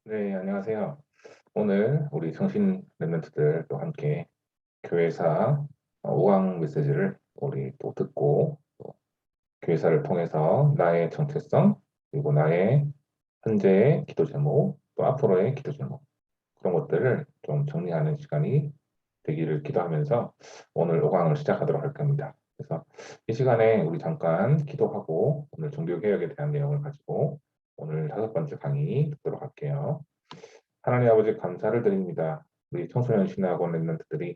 네, 안녕하세요. 오늘 우리 성신 랩런트들과 함께 교회사 5강 메시지를 우리 또 듣고 또 교회사를 통해서 나의 정체성 그리고 나의 현재의 기도 제목 또 앞으로의 기도 제목 그런 것들을 좀 정리하는 시간이 되기를 기도하면서 오늘 5강을 시작하도록 할 겁니다. 그래서 이 시간에 우리 잠깐 기도하고 오늘 종교개혁에 대한 내용을 가지고 오늘 5번째 강의 듣도록 할게요. 하나님 아버지 감사를 드립니다. 우리 청소년 신학원 랩런트들이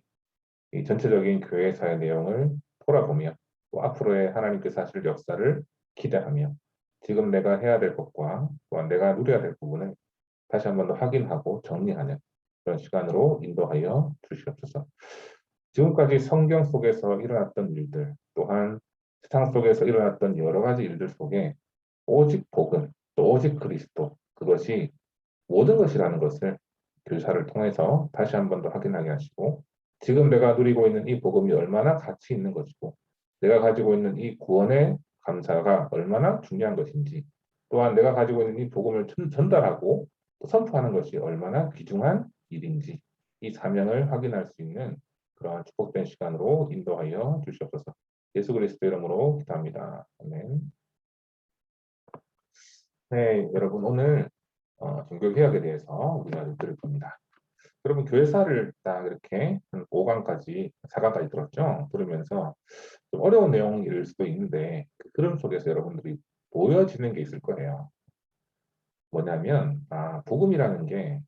이 전체적인 교회사의 내용을 돌아보며 또 앞으로의 하나님께서 하실 역사를 기대하며 지금 내가 해야 될 것과 또한 내가 누려야 될 부분을 다시 한번 더 확인하고 정리하는 그런 시간으로 인도하여 주시옵소서. 지금까지 성경 속에서 일어났던 일들 또한 세상 속에서 일어났던 여러 가지 일들 속에 오직 복음 또 오직 그리스도 그것이 모든 것이라는 것을 교사를 통해서 다시 한번 더 확인하게 하시고 지금 내가 누리고 있는 이 복음이 얼마나 가치 있는 것이고 내가 가지고 있는 이 구원의 감사가 얼마나 중요한 것인지 또한 내가 가지고 있는 이 복음을 전달하고 또 선포하는 것이 얼마나 귀중한 일인지 이 사명을 확인할 수 있는 그러한 축복된 시간으로 인도하여 주시옵소서. 예수 그리스도 이름으로 기도합니다. 아멘. 네, 여러분 오늘 종교개혁에 대해서 우리가 들을 겁니다. 여러분 교회사를 딱 이렇게 5강까지, 4강까지 들었죠? 들으면서 좀 어려운 내용일 수도 있는데 그 흐름 속에서 여러분들이 보여지는 게 있을 거예요. 뭐냐면 복음이라는 게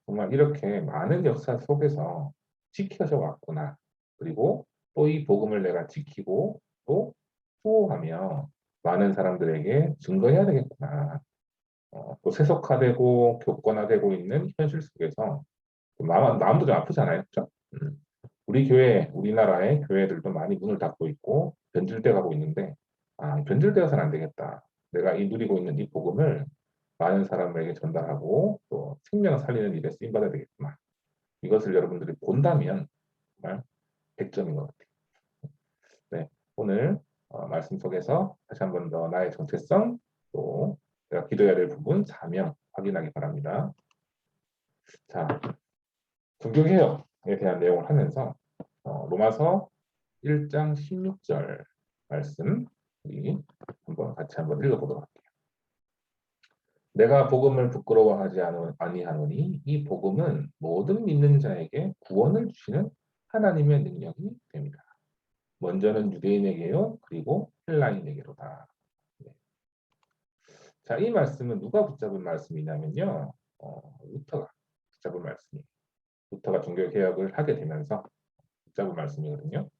정말 이렇게 많은 역사 속에서 지켜져 왔구나. 그리고 또 이 복음을 내가 지키고 또 수호하며 많은 사람들에게 증거해야 되겠구나. 또 세속화되고 교권화되고 있는 현실 속에서 마음도 좀 아프잖아요. 그죠? 우리 교회, 우리나라의 교회들도 많이 문을 닫고 있고 변질돼 가고 있는데 변질되어서는 안 되겠다. 내가 이 누리고 있는 이 복음을 많은 사람에게 전달하고 또 생명을 살리는 일에 쓰임 받아야 되겠구나. 이것을 여러분들이 본다면 정말 100점인 것 같아요. 네, 오늘 말씀 속에서 다시 한번 더 나의 정체성 또 내가 기도해야 될 부분 사명 확인하기 바랍니다. 자, 종교개혁에 대한 내용을 하면서 로마서 1장 16절 말씀 우리 같이 한번 읽어보도록 할게요. 내가 복음을 부끄러워하지 아니하노니 이 복음은 모든 믿는 자에게 구원을 주시는 하나님의 능력이 됩니다. 먼저는 유대인에게요, 그리고 헬라인에게로다. 네. 자, 이 말씀은 누가 붙잡은 말씀이냐면요, 루터가 붙잡은 말씀이에요. 루터가 종교개혁을 하게 되면서 붙잡은 말씀이거든요.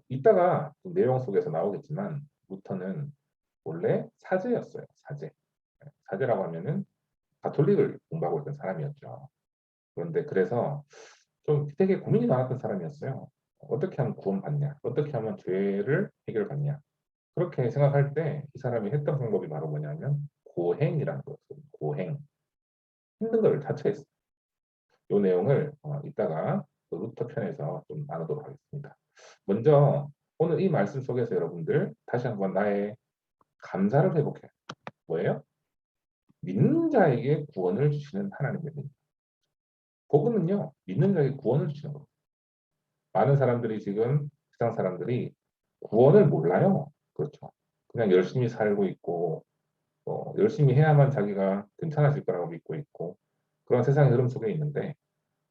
이따가 내용 속에서 나오겠지만 루터는 원래 사제였어요. 사제. 사제라고 하면은 가톨릭을 공부하고 있던 사람이었죠. 그런데 그래서 좀 되게 고민이 많았던 사람이었어요. 어떻게 하면 구원받냐? 어떻게 하면 죄를 해결받냐? 그렇게 생각할 때 이 사람이 했던 방법이 바로 뭐냐면 고행이라는 거였어요. 고행. 힘든 걸 자처했어요. 이 내용을 이따가 그 루터 편에서 좀 나누도록 하겠습니다. 먼저 오늘 이 말씀 속에서 여러분들 다시 한번 나의 감사를 회복해요. 뭐예요? 믿는 자에게 구원을 주시는 하나님의 능 복음은요, 믿는 자에게 구원을 주시는 겁니다. 많은 사람들이 지금 세상 사람들이 구원을 몰라요. 그렇죠. 그냥 열심히 살고 있고 열심히 해야만 자기가 괜찮아질 거라고 믿고 있고 그런 세상의 흐름 속에 있는데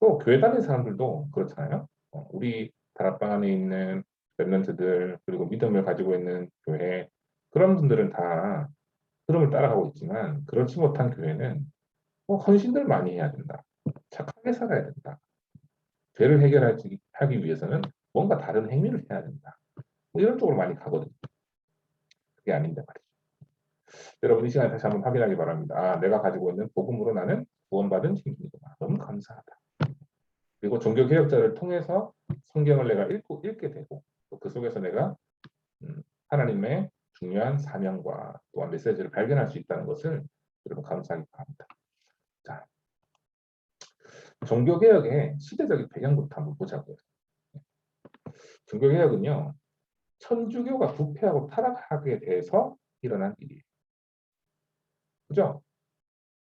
또 교회 다니는 사람들도 그렇잖아요. 우리 다락방 안에 있는 랩런트들 그리고 믿음을 가지고 있는 교회 그런 분들은 다 흐름을 따라가고 있지만 그렇지 못한 교회는 헌신들 많이 해야 된다. 착하게 살아야 된다. 죄를 해결하기 위해서는 뭔가 다른 행위를 해야 된다. 뭐 이런 쪽으로 많이 가거든요. 그게 아닌데 말이죠. 여러분 이 시간에 다시 한번 확인하기 바랍니다. 내가 가지고 있는 복음으로 나는 구원받은 신분이구나. 너무 감사하다. 그리고 종교개혁자를 통해서 성경을 내가 읽게 되고 또 그 속에서 내가 하나님의 중요한 사명과 또한 메시지를 발견할 수 있다는 것을 여러분 감사하기 바랍니다. 자, 종교개혁의 시대적인 배경부터 한번 보자고요. 종교개혁은요, 천주교가 부패하고 타락하게 돼서 일어난 일이에요. 그죠?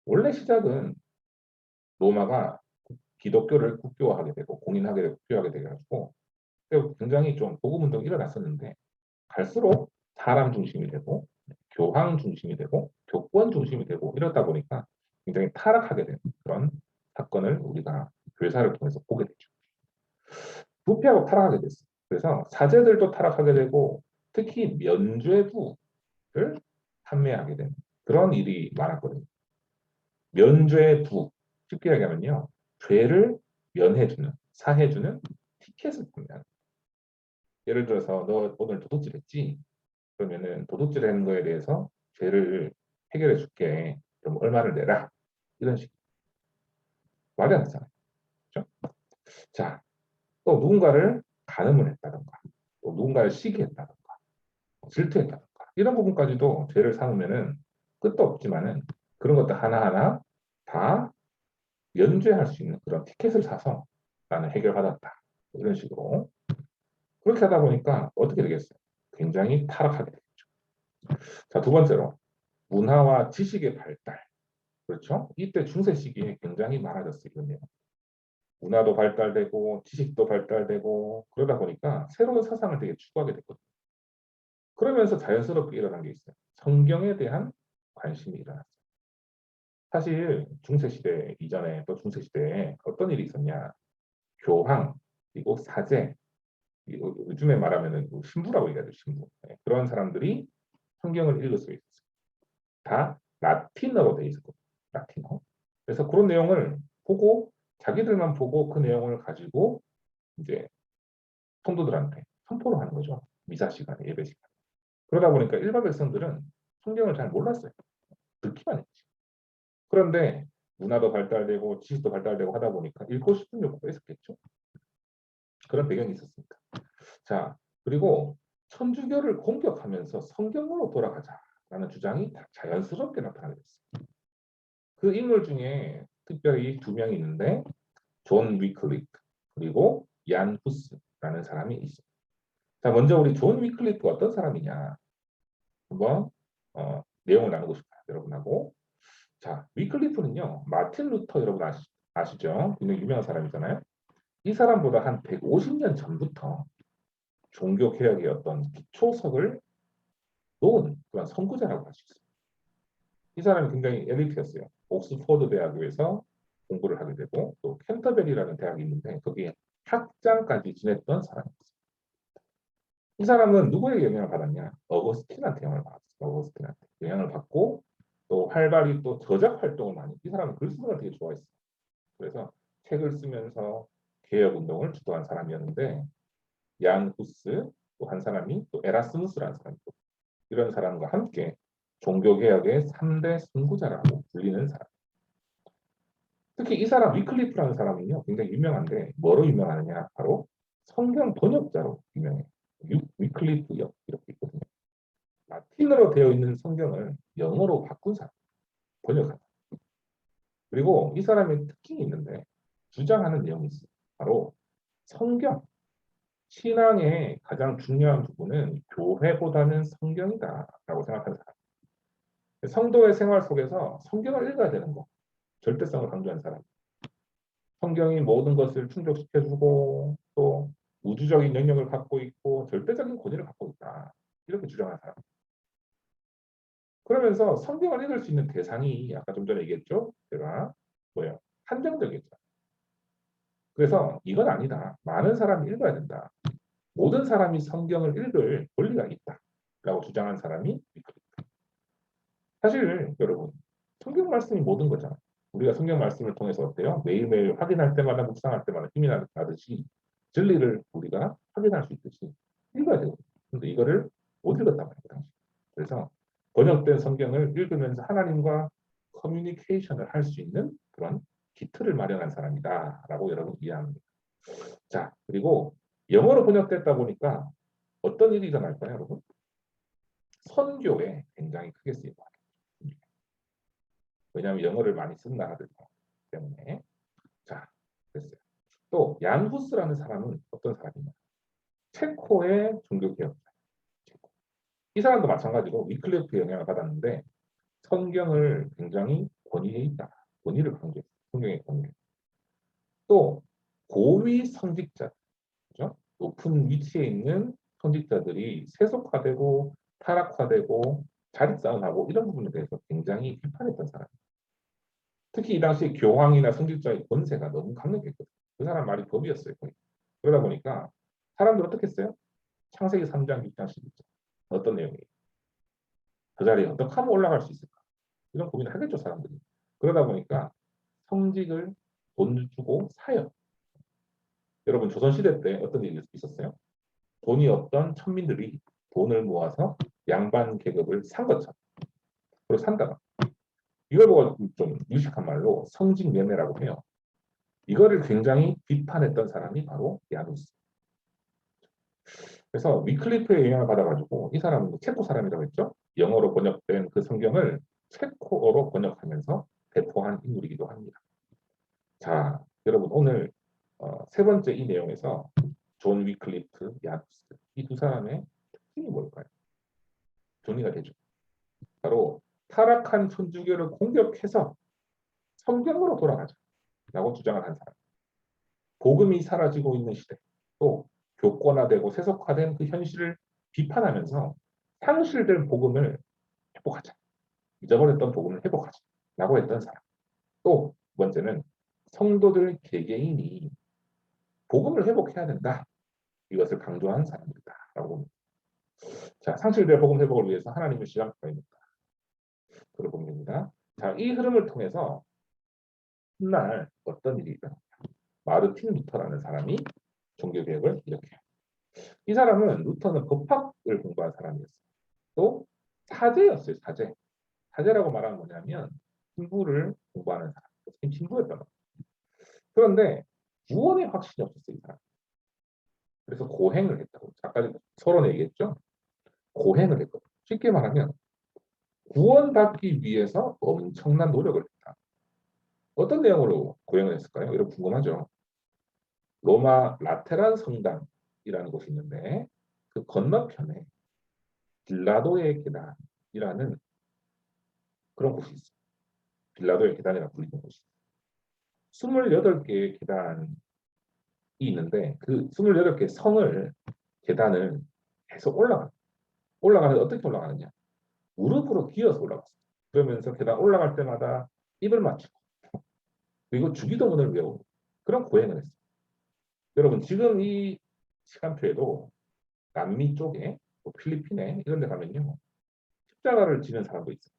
원래 시작은 로마가 기독교를 국교화하게 되고 공인하게 되고 국교하게 돼가지고 굉장히 좀 복음 운동이 일어났었는데 갈수록 사람 중심이 되고 교황 중심이 되고 교권 중심이 되고 이러다 보니까 굉장히 타락하게 되는 그런 사건을 우리가 교회사를 통해서 보게 되죠. 부패하고 타락하게 됐어요. 그래서 사제들도 타락하게 되고 특히 면죄부를 판매하게 되는 그런 일이 많았거든요. 면죄부, 쉽게 얘기하면요. 죄를 면해주는, 사해주는 티켓을 판매하는. 예를 들어서 너 오늘 도둑질했지? 그러면은 도둑질하는 거에 대해서 죄를 해결해 줄게. 그럼 얼마를 내라. 이런 식. 말이 안 되잖아요. 그렇죠? 자, 또 누군가를 간음을 했다던가, 또 누군가를 시기했다던가, 질투했다던가 이런 부분까지도 죄를 삼으면은 끝도 없지만은 그런 것들 하나하나 다 면죄할 수 있는 그런 티켓을 사서 나는 해결받았다. 이런 식으로. 그렇게 하다 보니까 어떻게 되겠어요? 굉장히 타락하게 되겠죠. 자, 두 번째로 문화와 지식의 발달. 그렇죠? 이때 중세 시기에 굉장히 많아졌어요. 이거요. 문화도 발달되고 지식도 발달되고 그러다 보니까 새로운 사상을 되게 추구하게 됐거든요. 그러면서 자연스럽게 일어난 게 있어요. 성경에 대한 관심이 일어났어요. 사실 중세 시대 이전에 또 중세 시대에 어떤 일이 있었냐? 교황 그리고 사제 요즘에 말하면은 신부라고 얘기하죠. 신부. 네, 그런 사람들이 성경을 읽을 수 있었어요. 다 라틴어로 돼 있었거든요. 라틴어. 그래서 그런 내용을 보고 자기들만 보고 그 내용을 가지고 이제 성도들한테 선포를 하는 거죠. 미사 시간에 예배 시간. 그러다 보니까 일반 백성들은 성경을 잘 몰랐어요. 듣기만 했지. 그런데 문화도 발달되고 지식도 발달되고 하다 보니까 읽고 싶은 욕구가 있었겠죠. 그런 배경이 있었습니다. 자, 그리고 천주교를 공격하면서 성경으로 돌아가자라는 주장이 자연스럽게 나타나게 됐어요. 그 인물 중에 특별히 두 명이 있는데 존 위클리프 그리고 얀 후스라는 사람이 있어요. 자, 먼저 우리 존 위클리프가 어떤 사람이냐 한번 내용을 나누고 싶어요, 여러분하고. 자, 위클리프는요, 마틴 루터 여러분 아시죠? 굉장히 유명한 사람이잖아요. 이 사람보다 한 150년 전부터 종교 개혁의 어떤 기초석을 놓은 그런 선구자라고 할 수 있어요. 이 사람이 굉장히 엘리트였어요. 옥스포드 대학교에서 공부를 하게 되고 또 캔터베리라는 대학이 있는데 거기에 학장까지 지냈던 사람이었어요. 이 사람은 누구에게 영향을 받았냐? 어거스틴한테 영향을 받았어요. 어거스틴한테 영향을 받고 또 활발히 또 저작 활동을 많이. 이 사람은 글 쓰는 걸 되게 좋아했어요. 그래서 책을 쓰면서 개혁 운동을 주도한 사람이었는데 얀 후스 또 한 사람이 또 에라스무스라는 사람이고 이런 사람과 함께 종교개혁의 3대 선구자라고 불리는 사람. 특히 이 사람 위클리프라는 사람은요 굉장히 유명한데 뭐로 유명하느냐 바로 성경 번역자로 유명해요. 위클리프역 이렇게 있거든요. 라틴어로 되어 있는 성경을 영어로 바꾼 사람, 번역한 사람. 그리고 이 사람의 특징이 있는데 주장하는 내용이 있어요. 바로 성경, 신앙의 가장 중요한 부분은 교회보다는 성경이다라고 생각하는 사람. 성도의 생활 속에서 성경을 읽어야 되는 거. 절대성을 강조한 사람. 성경이 모든 것을 충족시켜주고 또 우주적인 영역을 갖고 있고 절대적인 권위를 갖고 있다. 이렇게 주장하는 사람. 그러면서 성경을 읽을 수 있는 대상이 아까 좀 전에 얘기했죠. 제가 뭐예요? 한정적이죠. 그래서 이건 아니다. 많은 사람이 읽어야 된다. 모든 사람이 성경을 읽을 권리가 있다라고 주장한 사람이 위클리프. 사실 여러분 성경 말씀이 모든 거잖아요. 우리가 성경 말씀을 통해서 어때요? 매일매일 확인할 때마다 묵상할 때마다 힘이 나듯이 진리를 우리가 확인할 수 있듯이 읽어야 되거든요. 근데 이거를 못 읽었단 말이에요. 당시. 그래서 번역된 성경을 읽으면서 하나님과 커뮤니케이션을 할 수 있는 그런 기틀을 마련한 사람이다라고 여러분 이해합니다. 자, 그리고 영어로 번역됐다 보니까 어떤 일이 일어날까요, 여러분? 선교에 굉장히 크게 쓰일 거예요. 왜냐하면 영어를 많이 쓴 나라들 때문에. 자, 됐어요. 또 얀후스라는 사람은 어떤 사람이냐? 체코의 종교개혁자. 이 사람도 마찬가지로 위클리프의 영향을 받았는데 성경을 굉장히 권위에 있다. 권위를 강조했어요. 성경의 권위를. 또 고위 성직자, 그죠? 높은 위치에 있는 성직자들이 세속화되고 타락화되고 자립싸움하고 이런 부분에 대해서 굉장히 비판했던 사람. 특히 이 당시 교황이나 성직자의 권세가 너무 강력했거든요. 그 사람 말이 법이었어요. 거의. 그러다 보니까 사람들 어떻게 했어요? 창세기 3장, 6장, 11장. 어떤 내용이에요? 그 자리에 어떻게 하면 올라갈 수 있을까? 이런 고민을 하겠죠, 사람들이. 그러다 보니까 성직을 돈 주고 사요. 여러분, 조선시대 때 어떤 일이 있었어요? 돈이 없던 천민들이 돈을 모아서 양반 계급을 산 것처럼. 그리고 산다가. 이걸 보고 좀 유식한 말로 성직매매라고 해요. 이거를 굉장히 비판했던 사람이 바로 야누스. 그래서 위클리프의 영향을 받아가지고 이 사람은 체코 사람이라고 했죠. 영어로 번역된 그 성경을 체코어로 번역하면서 배포한 인물이기도 합니다. 자, 여러분 오늘 세 번째 이 내용에서 존 위클리프, 야누스 이 두 사람의 특징이 뭘까요? 정리가 되죠. 바로 타락한 천주교를 공격해서 성경으로 돌아가자라고 주장을 한 사람. 복음이 사라지고 있는 시대, 또 교권화되고 세속화된 그 현실을 비판하면서 상실된 복음을 회복하자. 잊어버렸던 복음을 회복하자라고 했던 사람. 또 두 번째는 성도들 개개인이 복음을 회복해야 된다. 이것을 강조한 사람들이다라고 봅니다. 자, 상실된 복음 회복을 위해서 하나님의 시간표입니다. 그런 겁니다. 자, 이 흐름을 통해서 훗날 어떤 일이 일어납니다. 마르틴 루터라는 사람이 종교개혁을 일으켜요. 이 사람은 루터는 법학을 공부한 사람이었어요. 또 사제였어요. 사제. 사제라고 말하는 뭐냐면 신부를 공부하는 사람. 신부였단 말이에요. 그런데 구원의 확신이 없었어요. 이 사람. 그래서 고행을 했다고. 아까 서론에 얘기했죠. 고행을 했거든요. 쉽게 말하면 구원받기 위해서 엄청난 노력을 했다. 어떤 내용으로 고행을 했을까요? 여러분 궁금하죠? 로마 라테란 성당이라는 곳이 있는데 그 건너편에 빌라도의 계단이라는 그런 곳이 있어요. 빌라도의 계단이라고 불리는 곳이 있어요. 28개의 계단이 있는데 그 28개 성을 계단을 계속 올라가는데 어떻게 올라가느냐? 무릎으로 기어서 올라갔어요. 그러면서 계단 올라갈 때마다 입을 맞추고 그리고 주기도문을 외우고 그런 고행을 했어요. 여러분 지금 이 시간표에도 남미 쪽에 또 필리핀에 이런 데 가면요. 십자가를 지는 사람도 있어요.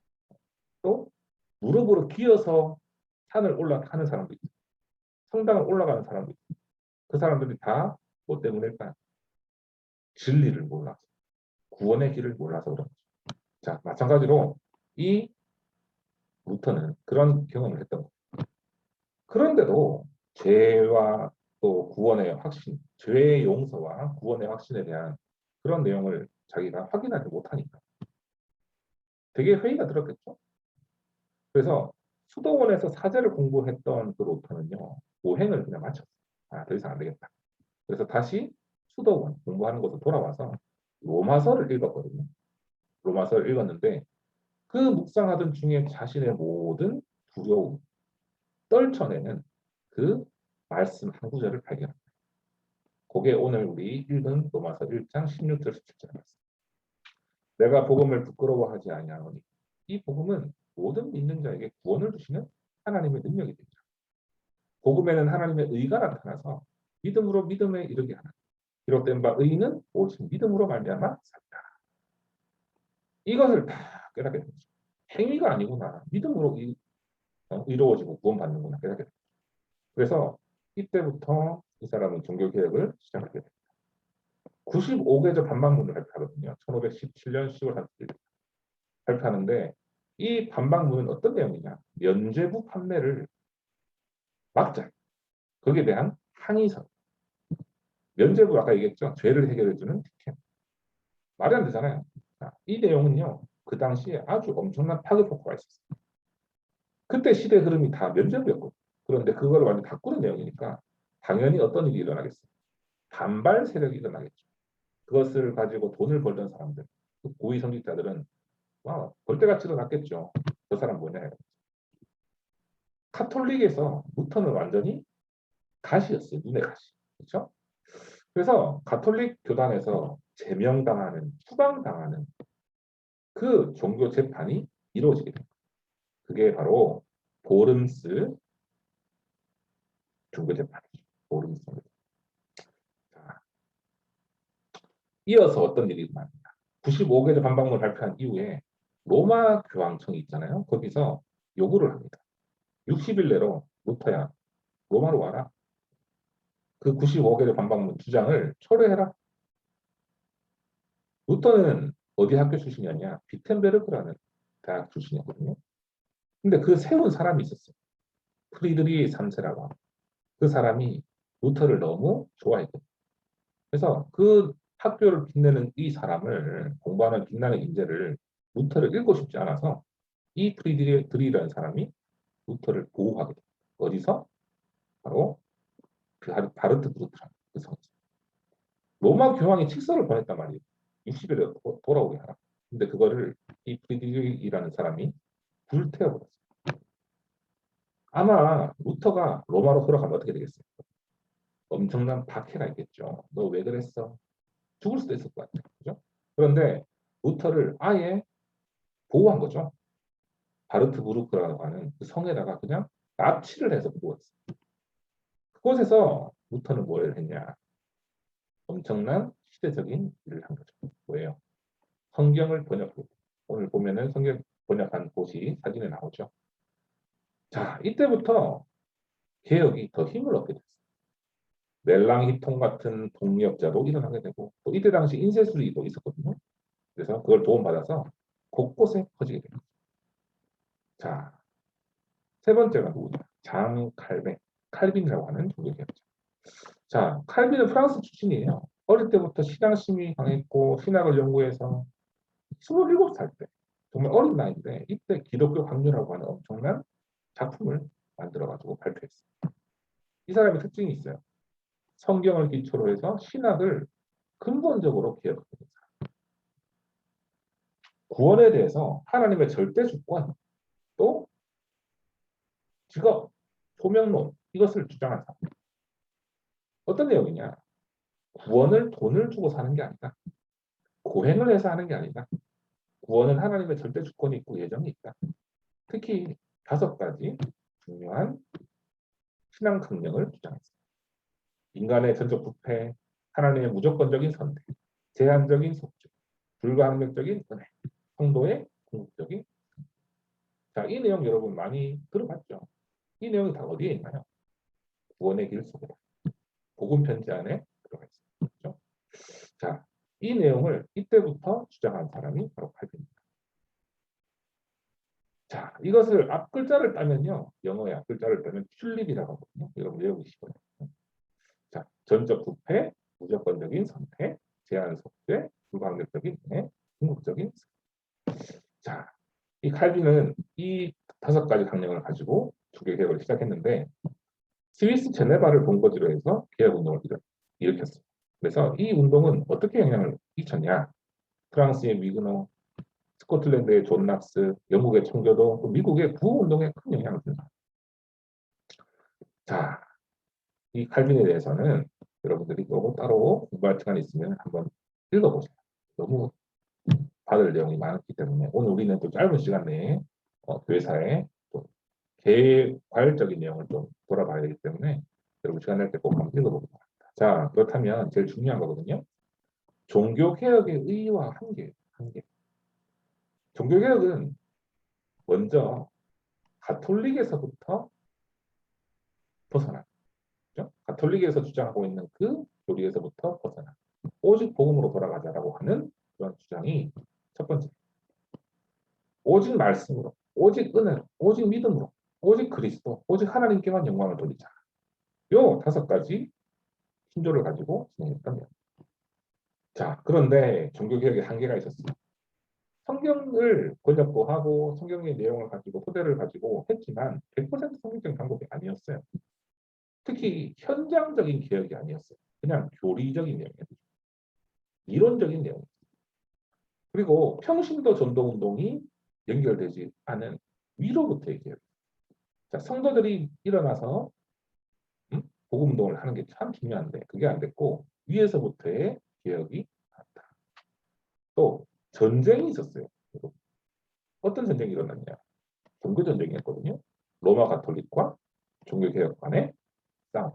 또 무릎으로 기어서 산을 올라가는 사람도 있어요. 성당을 올라가는 사람도 있어요. 그 사람들이 다 뭐 때문일까? 진리를 몰라서 구원의 길을 몰라서 그런 거죠. 자, 마찬가지로 이 루터는 그런 경험을 했던 거예요. 그런데도 죄와 또 구원의 확신, 죄의 용서와 구원의 확신에 대한 그런 내용을 자기가 확인하지 못하니까 되게 회의가 들었겠죠. 그래서 수도원에서 사제를 공부했던 그 루터는요, 고행을 그냥 마쳤어요. 아, 더 이상 안 되겠다. 그래서 다시 수도원 공부하는 곳으로 돌아와서 로마서를 읽었거든요. 로마서를 읽었는데 그 묵상하던 중에 자신의 모든 두려움, 떨쳐내는 그 말씀 한 구절을 발견합니다. 그게 오늘 우리 읽은 로마서 1장 16절 17절 말씀. 내가 복음을 부끄러워하지 아니하노니 이 복음은 모든 믿는 자에게 구원을 주시는 하나님의 능력이 됩니다. 복음에는 하나님의 의가 나타나서 믿음으로 믿음에 이르게 하나. 기록된 바 의는 오직 믿음으로 말미암아 산다. 이것을 다 깨닫게 됩니다. 행위가 아니구나. 믿음으로 이루어지고 구원받는구나. 깨닫게 됩니다. 그래서 이때부터 이 사람은 종교개혁을 시작하게 됩니다. 95개조 반박문을 발표하거든요. 1517년 10월 30일 발표하는데 이 반박문은 어떤 내용이냐. 면죄부 판매를 막자. 거기에 대한 항의서. 면죄부 아까 얘기했죠. 죄를 해결해주는 티켓. 말이 안 되잖아요. 자, 이 내용은요. 그 당시에 아주 엄청난 파급 효과가 있었어요. 그때 시대 흐름이 다 면죄부였고 그런데 그걸 완전히 바꾸는 내용이니까 당연히 어떤 일이 일어나겠어요. 반발 세력이 일어나겠죠. 그것을 가지고 돈을 벌던 사람들, 그 고위 성직자들은 와, 벌떼같이 일어났겠죠. 저 사람 뭐냐. 카톨릭에서 루터는 완전히 가시였어요. 눈의 가시. 그렇죠? 그래서 가톨릭 교단에서 제명당하는, 추방당하는 그 종교 재판이 이루어지게 됩니다. 그게 바로 보름스 종교 재판이죠. 보름스. 자, 이어서 어떤 일이 일어납니다. 95개조 반박문을 발표한 이후에 로마 교황청이 있잖아요. 거기서 요구를 합니다. 60일 내로 루터야 로마로 와라. 그 95개조 반박문 주장을 철회해라. 루터는 어디 학교 출신이었냐? 비텐베르크라는 대학 출신이었거든요. 근데 그 세운 사람이 있었어요. 프리드리 3세라고 합니다. 그 사람이 루터를 너무 좋아했거든요. 그래서 그 학교를 빛내는 이 사람을 공부하는 빛나는 인재를 루터를 읽고 싶지 않아서 이 프리드리라는 사람이 루터를 보호하게 됩니다. 어디서? 바로 그 바르트 브루트라는 그 성에서. 로마 교황이 칙서를 보냈단 말이에요. 60일에 돌아오게 하라. 근데 그거를 이 프리드리라는 사람이 불태워버렸어요. 아마 루터가 로마로 돌아가면 어떻게 되겠어요? 엄청난 박해가 있겠죠. 너 왜 그랬어? 죽을 수도 있을 것 같아요. 그죠? 그런데 루터를 아예 보호한 거죠. 바르트부르크라고 하는 그 성에다가 그냥 납치를 해서 부었어요. 그곳에서 루터는 뭘 했냐? 엄청난 시대적인 일을 한 거죠. 뭐예요? 성경을 번역했고, 오늘 보면은 성경 번역한 곳이 사진에 나오죠. 자, 이때부터 개혁이 더 힘을 얻게 됐어요. 멜랑히통 같은 동력자도 일어나게 되고, 또 이때 당시 인쇄술이도 있었거든요. 그래서 그걸 도움받아서 곳곳에 퍼지게 됩니다. 자, 세 번째가 누구냐? 장 칼빈, 칼빈이라고 하는 종교개혁자. 자, 칼빈은 프랑스 출신이에요. 어릴 때부터 신앙심이 강했고 신학을 연구해서 27살 때, 정말 어린 나이인데 이때 기독교 확률이라고 하는 엄청난 작품을 만들어가지고 발표했어요. 이 사람의 특징이 있어요. 성경을 기초로 해서 신학을 근본적으로 개혁했습니다. 구원에 대해서 하나님의 절대 주권, 또 직업, 소명론, 이것을 주장한 사람. 어떤 내용이냐? 구원을 돈을 주고 사는 게 아니다. 고행을 해서 하는 게 아니다. 구원은 하나님의 절대 주권이 있고 예정이 있다. 특히 5가지 중요한 신앙 강령을 주장했습니다. 인간의 전적 부패, 하나님의 무조건적인 선택, 제한적인 속죄, 불가항력적인 은혜, 성도의 궁극적인. 자, 이 내용 여러분 많이 들어봤죠? 이 내용이 다 어디에 있나요? 구원의 길 속에, 복음 편지 안에 들어가 있습니다. 그렇죠? 자, 이 내용을 이때부터 주장한 사람이 바로 칼빈입니다. 자, 이것을 앞글자를 따면요. 영어의 앞글자를 따면 튤립이라고 하거든요. 여러분 외우기 쉬워요. 자, 전적 부패, 무조건적인 선택, 제한 속죄, 불가항력적인 은혜, 궁극적인. 자, 이 칼빈은 이 5가지 강령을 가지고 주교 개혁을 시작했는데 스위스 제네바를 본거지로 해서 개혁 운동을 일으켰어요. 그래서 이 운동은 어떻게 영향을 끼쳤냐? 프랑스의 위그너, 스코틀랜드의 존 낙스, 영국의 청교도, 또 미국의 구호 운동에 큰 영향을 줍니다. 자, 이 칼빈에 대해서는 여러분들이 너무 따로 공부할 시간이 있으면 한번 읽어보세요. 너무 받을 내용이 많기 때문에 오늘 우리는 또 짧은 시간 내에 교회사의 또 개괄적인 내용을 좀 돌아봐야 되기 때문에 여러분 시간 낼 때 꼭 한번 읽어보고 바랍니다. 자, 그렇다면 제일 중요한 거거든요. 종교개혁의 의의와 한계. 종교개혁은 먼저 가톨릭에서부터 벗어나. 그렇죠? 가톨릭에서 주장하고 있는 그 교리에서부터 벗어나. 오직 복음으로 돌아가자라고 하는 그런 주장이 첫 번째. 오직 말씀으로, 오직 은혜로, 오직 믿음으로, 오직 그리스도, 오직 하나님께만 영광을 돌리자. 요 5가지 신조를 가지고 진행했다면. 자, 그런데 종교개혁에 한계가 있었어요. 성경을 번역도 하고 성경의 내용을 가지고 토대를 가지고 했지만 100% 성경적인 방법이 아니었어요. 특히 현장적인 개혁이 아니었어요. 그냥 교리적인 내용이었죠. 이론적인 내용. 그리고 평신도 전도운동이 연결되지 않은 위로부터의 개혁. 자, 성도들이 일어나서 복음 운동을 하는 게 참 중요한데 그게 안 됐고 위에서부터의 개혁이 나왔다. 또 전쟁이 있었어요. 어떤 전쟁이 일어났냐? 종교 전쟁이었거든요. 로마 가톨릭과 종교 개혁 간의 싸움.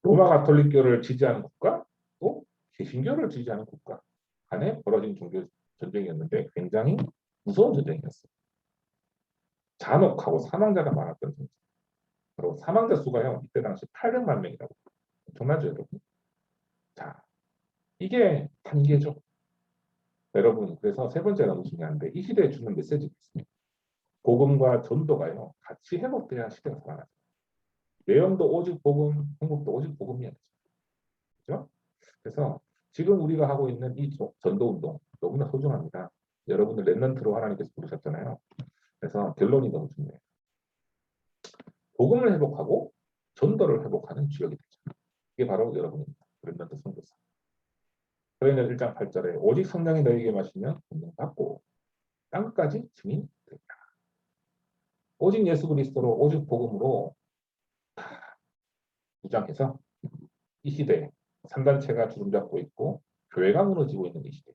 로마 가톨릭교를 지지하는 국가, 또 개신교를 지지하는 국가 간에 벌어진 종교 전쟁이었는데 굉장히 무서운 전쟁이었어요. 잔혹하고 사망자가 많았던 전쟁. 그리고 사망자 수가요 이때 당시 800만 명이라고. 엄청나죠, 여러분? 자, 이게 단계죠. 여러분, 그래서 세 번째가 너무 중요한데 이 시대에 주는 메시지가 있습니다. 복음과 전도가요 같이 회복돼야 시대가 살아나죠. 내용도 오직 복음, 행복도 오직 복음이야. 그렇죠? 그래서 지금 우리가 하고 있는 이 전도 운동 너무나 소중합니다. 여러분들 랩런트로 하나님께서 부르셨잖아요. 그래서 결론이 너무 중요해요. 복음을 회복하고 전도를 회복하는 주역이 되죠. 이게 바로 여러분입니다. 랩런트 선교사. 그러면 1장 8절에 오직 성령이 너희에게 마시면 권능 받고 땅끝까지 증인 되리라. 오직 예수 그리스도로 오직 복음으로 무장해서 이 시대에 3단체가 주름잡고 있고 교회가 무너지고 있는 이 시대,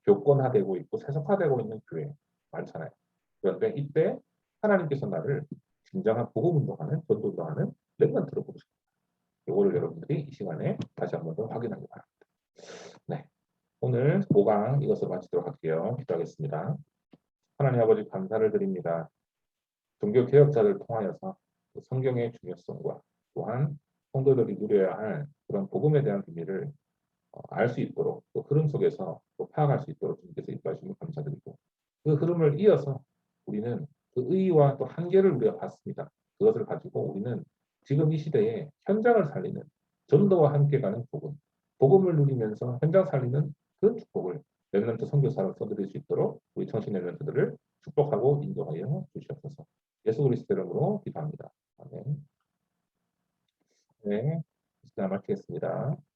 교권화되고 있고 세속화되고 있는 교회 많잖아요. 그런데 이때 하나님께서 나를 진정한 복음 운동하는 전도 운동하는 렘넌트로 부르십니다. 이거를 여러분들이 이 시간에 다시 한번 더 확인하기 바랍니다. 네, 오늘 5강 이것으로 마치도록 할게요. 기도하겠습니다. 하나님 아버지 감사를 드립니다. 종교 개혁자를 통하여서 성경의 중요성과 또한 성도들이 누려야 할 그런 복음에 대한 비밀을 알 수 있도록 또 흐름 속에서 또 파악할 수 있도록 주님께서 인도하시면 감사드리고 그 흐름을 이어서 우리는 그 의의와 또 한계를 우리가 봤습니다. 그것을 가지고 우리는 지금 이 시대에 현장을 살리는 전도와 함께 가는 복음, 복음을 누리면서 현장 살리는 그 축복을 렘넌트 선교사로 써드릴 수 있도록 우리 청신 렘넌트들을 축복하고 인도하여 주시옵소서. 예수 그리스도 이름으로 기도합니다. 아멘. 네, 시간 마치겠습니다.